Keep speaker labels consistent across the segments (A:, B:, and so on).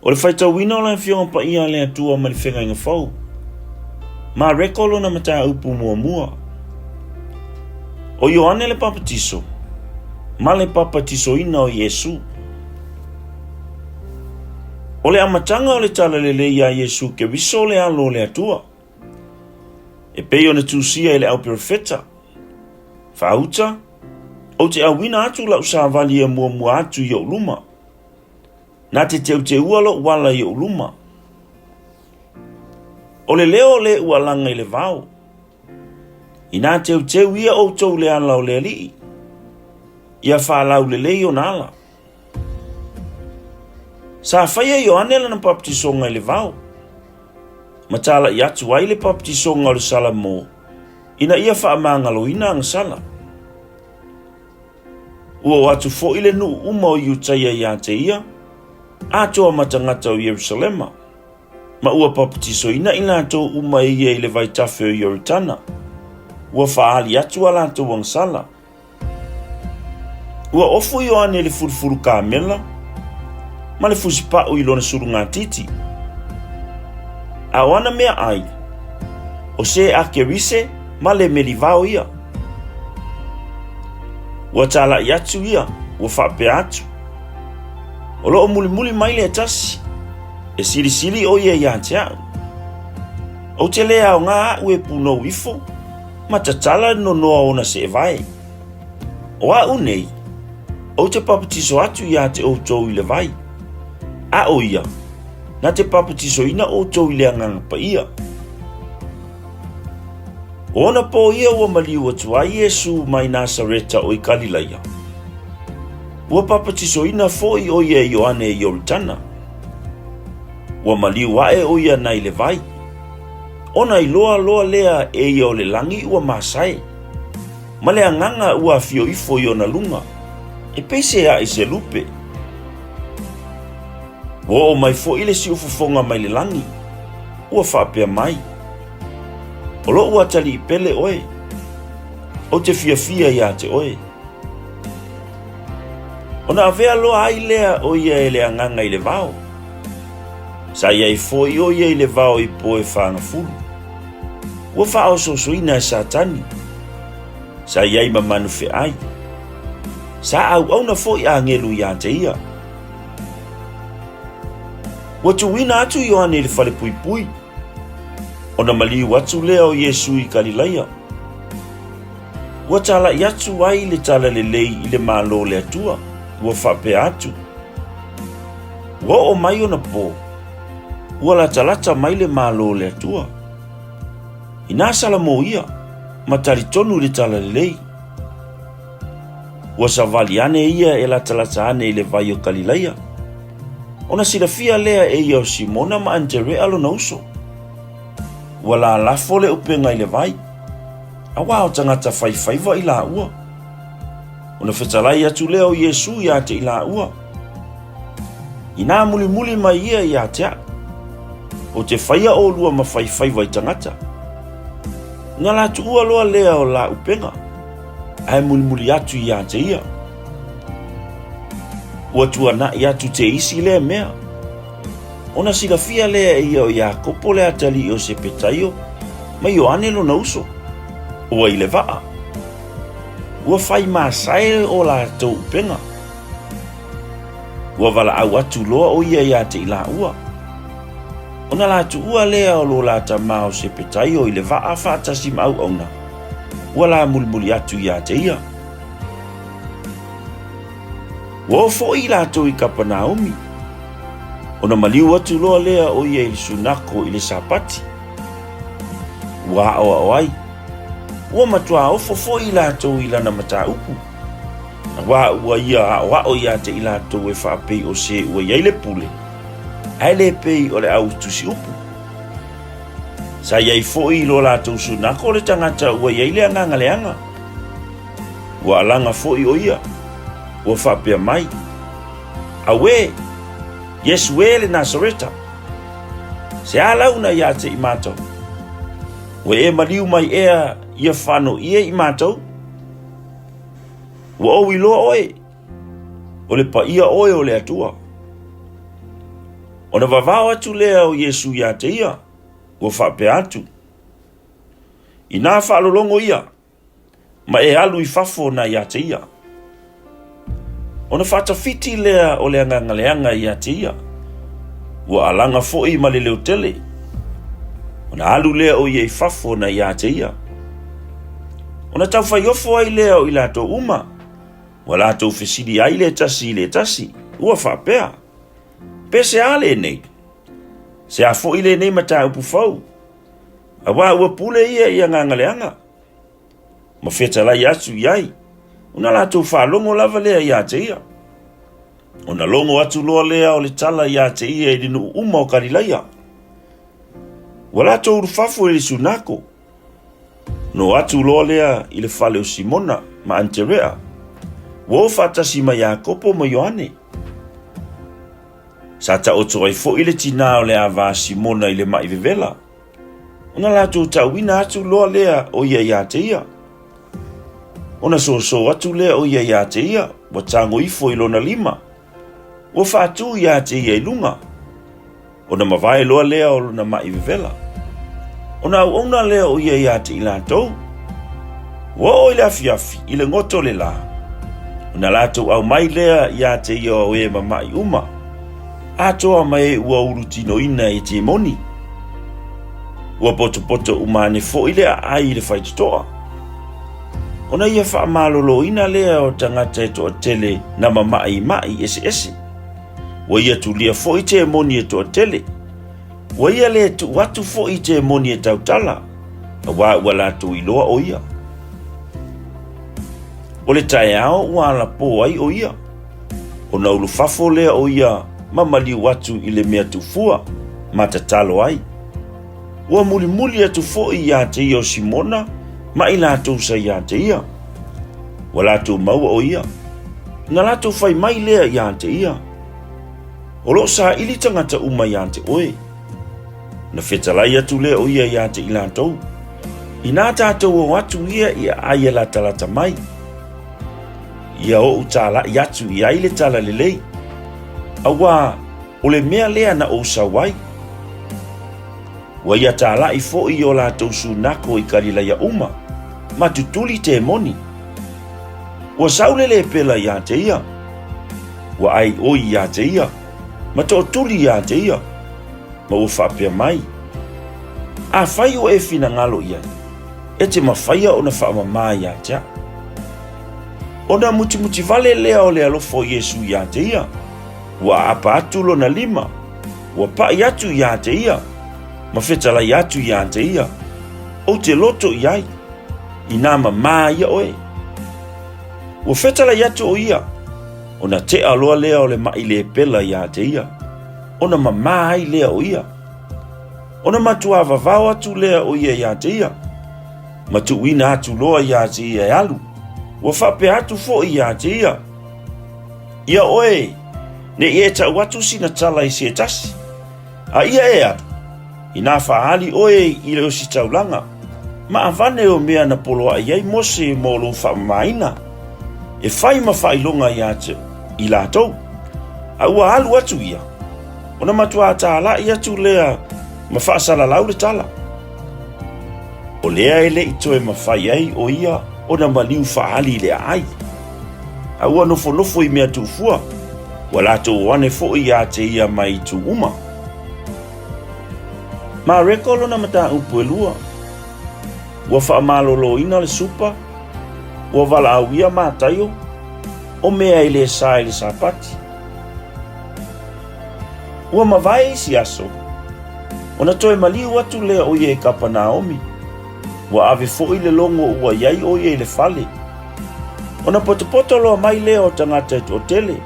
A: O le faitauina o le fionga paia le atua ma le whenga fau. MAREKO lona mata upu mua. O Ioane le papatiso. Ma le papatiso ina o Yesu. O le amatanga o le tala lele ia Yesu ke wiso le alo le atua. E pei o na Tusi e le au profeta. Fauta. O te awina atu la usavali e mua atu i o luma. Na te te ualo wala i o luma. O le leo le ualanga i le vau. I nā te ia o tau le ala o le alii. Ia whālau le lei o nala. Sa whaia i o anela na papatisonga i le vau. Matala i atu ai le papatisonga o le sala mō. Ina ia whaamangalo ina ang sala. Ua watu fo ile nu uma o iutaia i ate ia. Atoa matangata o Yerusalema. Ma ua papatiso ina ato uma ia i le vaitafe o Yoritana. Ua whaali atu ala ato wang sala. Ua ofu i o ane le furufuru kāmela. Ma le fusipa o ilona suru ngā titi. A wana mea ai. O se ake rise ma le merivao ia. Ua tala i atu ia. Ua whape atu. O loo muli mai le atasi. E sili o ia ia te au. O te lea o ngā ue puno wifo. Ma tatala no noa ona se e vai. O a unei. O te papatiso atu ia te o tau i le vai. A o ia. Na te papatiso ina o tau i le anganga pa ia. Ona po ia ua maliu atu a Yesu mai Nasareta o i Galileia. Ua papatiso ina foi o ia Ioane i Yoritana. Ua maliu ae o ia nai le vai. Ona i loa lea e ia o le langi ua masai. Ma le anganga ua fio ifo i ona lunga. E peise a i se lupe. O mai fo ile si ufufonga mai le langi. Ua whaapea mai. O lo ua tali i pele oe. O te fia ia te oe. Ona avea loa ai lea o ia e le anganga i le vao. Sa ia i fo i o ia i le vao i poe whaanga fulu. Ua whao sosuina e satani. Sa ia i mamanu fe ai. Sa au na fo i angelu ia te ia. Ua tuwina atu Ioane le fale pui. Ona maliu atu lea o Yesu i Galileia. Ua tala i atu ai le tala le lei i le malo le atua. Ua whape atu. Ua o mai ona po. Ua lata mai le malo le atua. I nā sala mo ia. Matari tonu le tala le lei. Ua savali ane ia e lata ane i le vai o Galileia. Ona silafia lea e ia o Simona ma Andere alo na uso. Ua la lafo le upenga i le vai. Awa o tangata whaifaiva i la ua. Ona whetalai atu lea o Yesu ia te i la ua. I nā muli mai ia ia te a. O te whaia o lua ma whaifaiva i tangata. Nga la tu ua loa lea o la upenga. Ai muli atu ia te ia. Ua tua na i atu te isi lea mea. Ona silafia lea ia o Iakopo lea tali o se petaio. Ma Ioane lo na uso. Ua i le vaa. Ua whai maasae o la tau upenga. Ua wala au atu loa o ia te i la ua. Ona la tu ua lea o lo la ta mao se petaio i le vaa whaatasi mau auna. Ua la muli atu ia te ia. Ua o fo i la tau i Kapanaumi. Ona maliu atu loa lea o ia i le sunako i le sapati. Ua o ai. Ua matua ofo fo i la tau i lana mata upu. Ua ia o ia te i la tau e whaapei o se ua iai le pule. Ai le pei o le au tusi upu. Sa iai fo i lo la tau sunako le tangata ua iai le anganga le anga. Ua alanga fo i o ia. Ua whaapea mai. Awe, Yesu e le Nasareta. Se alauna ia te i mātou. Ua e maliu mai ea ia whano ia i mātou. Ua o i loa oe. O le pa ia oe o le atua. Ona vavao atu lea o Yesu ia te ia, ua whape atu. Ina whaalolongo ia, ma e alu I fafo na ia te ia. Ona whatawhiti lea o lea ngangaleanga ia te ia, ua alanga fo'i ma le leo tele. Ona alu lea o ia I fafo na ia te ia. Ona tau whaiofo ai lea o I lato uma, wa lato whesidi ai le tasi, ua whapea. Pese ale nei. Se a fo'i le nei mata upu fau. Awa ua pule ia ngangaleanga. Ma feta lai atu iai. Una lato whalongo lava lea ia te ia. Ona longo atu loa lea o le tala ia te ia I dinu uma o karilaia. Wa lato urufafo le sunako. No atu loa lea I le fale o Simona ma Anterea. Wa fatasi ma Yakopo ma Yohane. Sa ta oto ai fo ile tina o le ava Simona I le mai vevela. Ona lato tauina atu loa lea o ia te ia. Ona so atu lea o ia te ia, wa tango ifo I lona lima. Wa fatu ia te ia I lunga. Ona mawai loa lea o lona mai vevela. Ona lea o ia te ila tou. Wa o ile afiafi, ile ngoto le la. Ona lato au mai lea ia te ia o e mamai uma. Atoa mai ua urutino ina e te moni. Ua poto umane fo ile ai le faitoa. Ona ia wha malolo ina lea o tangata e toa tele na mamai ese. Wa ia tu lia fo I te moni e toa tele. Wa ia le tu watu fo I te moni e tautala. Wa ua lato iloa o ia. O le tae ao ua ala po ai o ia. Ona ulu fafo lea o ia mamali watu I le mea tufua matatalo ai. Ua muli atu fo I ia te ia o Simona ma I lato sa ia te ia. Wa lato maua o ia. Na lato fai mai lea ia te ia. O lo sa ili tangata uma ia te oe. Na fetalai atu lea o ia te ila tau. Ina tātou o atu ia aia la talata mai. Ia o utala I atu ia ile tala lelei. Awa o le mea lea na o sawai. Wa ia tala I fo I o la tau sunako I karila ia uma. Ma tutuli te moni. Wa saulele pela ia te ia. Wa ai o ia te ia. Ma to tuli ia te ia. Ma o whapea mai. A whai o e fina ngalo ia. E te mawhaia o na whaamama ia tea. O na muti vale lea o lea lofo Yesu ia te ia. Wa apa atu lo na lima. Wa pai atu ia te ia. Ma fetala ia atu ia te ia. O te loto iai. Ina mama ia oe. Wa fetala ia tu o ia. O na te aloa lea o le mai le pela ia te ia. O na mama ai lea o ia. O na matua vavao atu lea o ia te ia. Matu wina atu loa ia te ia e alu. Wa whape atu fo ia te ia. Ia oe. Ne ia ta watu sina tala I se tasi. A ia e atu. Ina whaali oe I leo si taulanga. Ma avane o mea na poloa iai mose mo lo whamaina. E whai ma whailonga ia te I lātou. A ua alu atu ia. Ona matua tāla I atu lea ma whaasala lau le tala. O lea ele I toe ma whai ai o ia o na maliu whaali lea ai. A ua nofo I mea tufua. Wa lātou wane fo ia te ia mai tu uma. MAREKO lona mata upu elua. Ua whaamalolo ina le supa. Ua wala au ia mātaio. O mea I le sa I le sapati. Ua mawai si aso. Ona toe maliu atu lea o ye kapa Naomi. Ua ave fo I le longo ua iai o ye le fale. Ona poto loa mai lea o tangata o tele.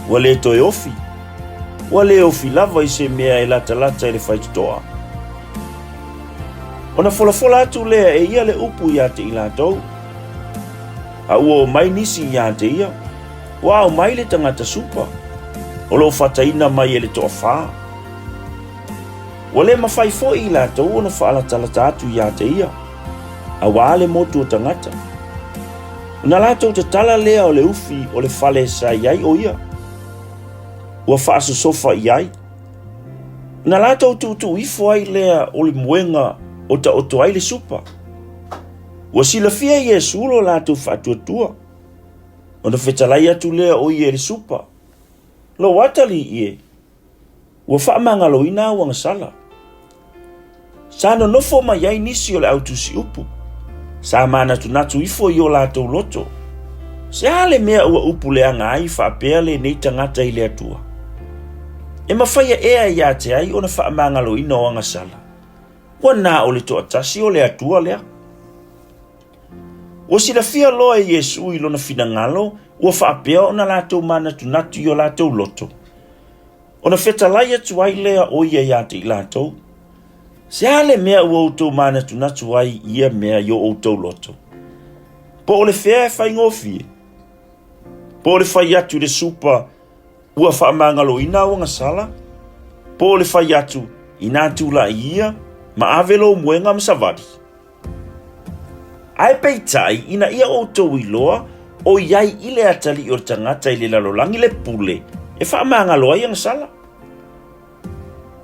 A: Ua le toe ofi. Ua le ofi lava I se mea e lata I le faitutoa. Ona fola atu lea e ia le upu ia te ila tau. A ua o mai nisi ia te ia. Ua o mai le tangata supa. O lo fataina mai e le toa whaa. Ua le mawhai fo ila tau ona whaalatala atu ia te ia. A ua le motu o tangata. Una lato te tala lea o le ufi o le fale sa iai o ia. Ua whaasosofa iai. Na lātou tu ifo ai lea o le muenga o ta oto ai le supa. Ua silafia Iesu lo lātou whaatuatua. Ona whetalai atu lea o ie le supa. Lo watali ie. Ua whaamangalo ina wanga sala. Sano nofo mai ai nisi o le au tusi upu. Sa mana tu natu ifo i o lātou loto. Se ale mea ua upu le anga ai whaapea le nei tangata i le atua. E mawhaia ea ia te ai ona whaamangalo ina o anga sala. Ua nā o le toa tasi o le atua lea. Ua silafia loa e Iesu i lona finangalo, ua whaapea ona lātou mana tu natu i o lātou loto. Ona whetalai atu ai lea o ia ia te i lātou. Se ale mea ua outou mana tu natu ai ia mea i o outou loto. Po o le whea e whai ngofie. Po o le whai atu le supa ua whaamangalo ina o ngasala. Po o le whai atu ina tula ia ma avelo muenga msavadi. Ai peitai ina ia outou iloa o iai ile atali o tangata i le lalolangi le pule e whaamangalo ai ngasala.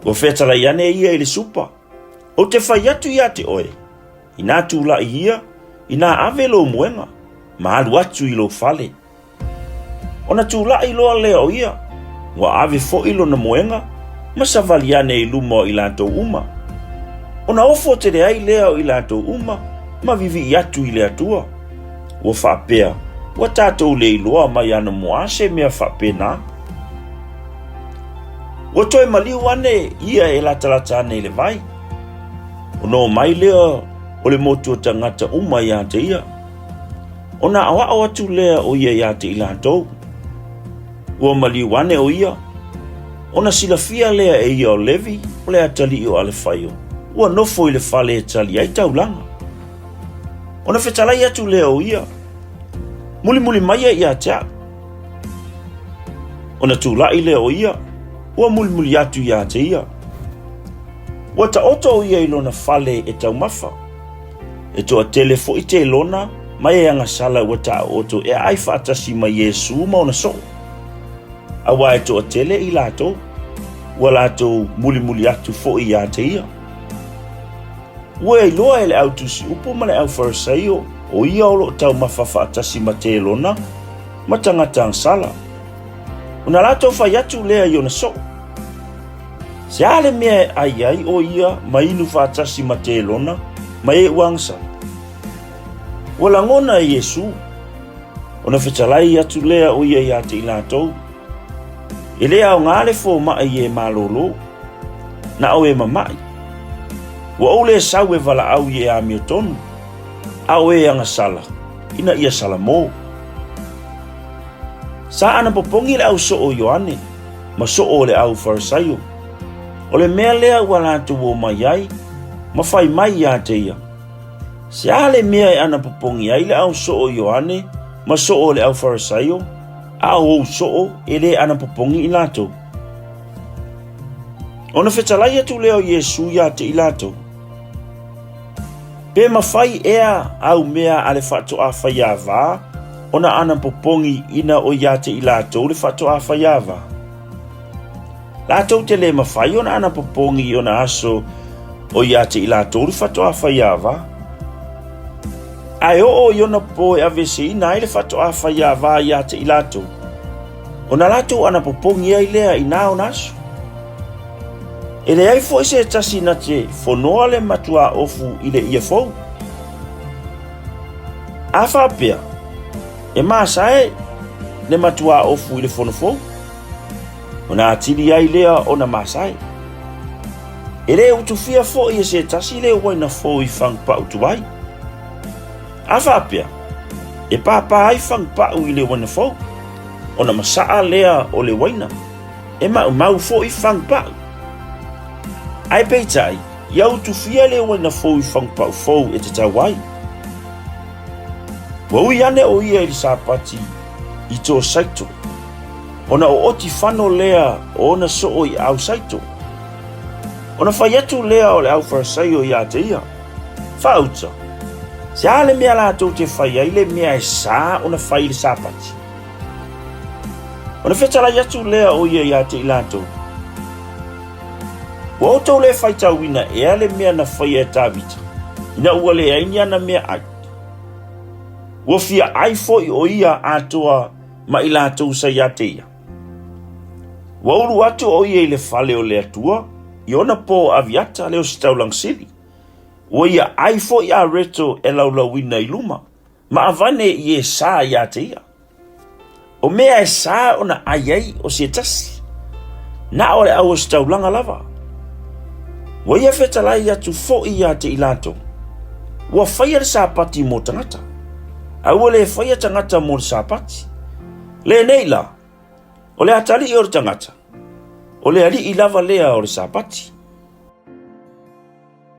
A: Ua whetala iane ia i le supa. O te whai atu ia te oe, ina tula ia, ina avelo muenga, ma alu atu i lo fale. Ona tula i loa lea o ia, wa ave fo ilo na muenga, ma savaliane i lumo i lato uma. Ona ofo te rea i lea o i lato uma, ma vivi i atu i le atua. Wa whapea, wa tatou le i loa mai ana moase mea whapena. Wa toi maliu ane ia e latalata ane le vai. Ono mai lea o le motu o tangata uma ia te ia. Ona awa atu lea o ia te ilatou. Ua maliwane o ia. Ona silafia lea e ia o levi o le atali o ale whaio. Ua nofo i le fale e tali ai taulanga. Ona whetalai atu lea o ia. Muli maia ia tea. Ona tūlai lea o ia. Ua muli atu ia te ia. Ua ta oto ia i lona fale e tau mafa. E toa telefo i te lona, mai e anga sala ua ta oto e ai whaatasi mai Iesu mauna so. Awa e toa tele i lato, ua lato muli atu fo i a te ia. Ua e loa e le au tusi upo ma le au farisaio, o ia olo tau mafa whaatasi ma te lona, ma tangata ang sala. Una lato whai atu lea i ona so. Se ale mea ai o ia ma inu whaatasi ma te lona, ma e uangsa. Wala ngona e Iesu, ona whetalai atu lea o ia ia te ilatou. E lea o ngale fo maa i e malolo, na o e mamai. Wa o le sau e vala au i e a mio tonu, a o e anga sala, ina ia sala mo. Sa ana popongi le au so o Ioane, ma so o le au farisaio. O le mea lea ua lātou o mai ai, ma whai mai ia te ia. Se ale mea e ana popongi ai le au so o Ioane, ma so o le au farisaio, a o so o e le ana popongi i lātou. Ona whetalai atu leo Iesu ia te i lātou. Pe ma whai ea au mea ale whato a whai a wā, ona ana popongi ina o ia te i lātou le whato a whai a wā. Lātou te le mawhai ona ana popongi ona aso o ia te i lātou le whato a whai a wā. Ai o iona po e avese ina ai le whato a whai a wā ia te i lātou. Ona lātou ana popongi ai lea ina o naso. E le ai fo se tasi na te whonoa le matua ofu i le ia fau. A whapea, e maasae le matua ofu i le whono fau. Ona atili ai lea ona maasae. E le utufia fo i se tasi le waina fo i whangpa utuai. A whapea, e papa ai whangpa u i le waina fau. Ona masaa lea o le waina. E mau fo i whangpa u. Ai peitai, iau tu fia le waina fo i whangpau fo e te tawai. Wa ui ane o ia i sapati i tō saito. Ona o oti whano lea o ona so o i au saito. Ona whai atu lea o le au wharasaio i a te ia. Whauta, se ale mea lātou te whai ai le mea e sā ona whai le sapati. Ona whetala atu lea o ia i a te i lātou. Ua o tau le faitauina ea le mea na faia e tāwita. Ina ua le aini ana mea ai. Ua fia ai foi o ia atoa ma i lātou sa ia te ia. Ua uru atu o ia i le fale o le atua, i ona po aviata leo si taulang sili. Ua ia ai foi a reto e laulawina i luma, ma avane i e sā ia te ia. O mea e sā ona ai o si e tasi. Na ore au o si taulanga lava. Ua ia fetalai atu fo ia te ilato. Ua whaia le sāpati mo tangata. Aua le whaia tangata mo le sāpati. Le neila, o le atali i o le tangata. O le ali i lava lea o le sāpati.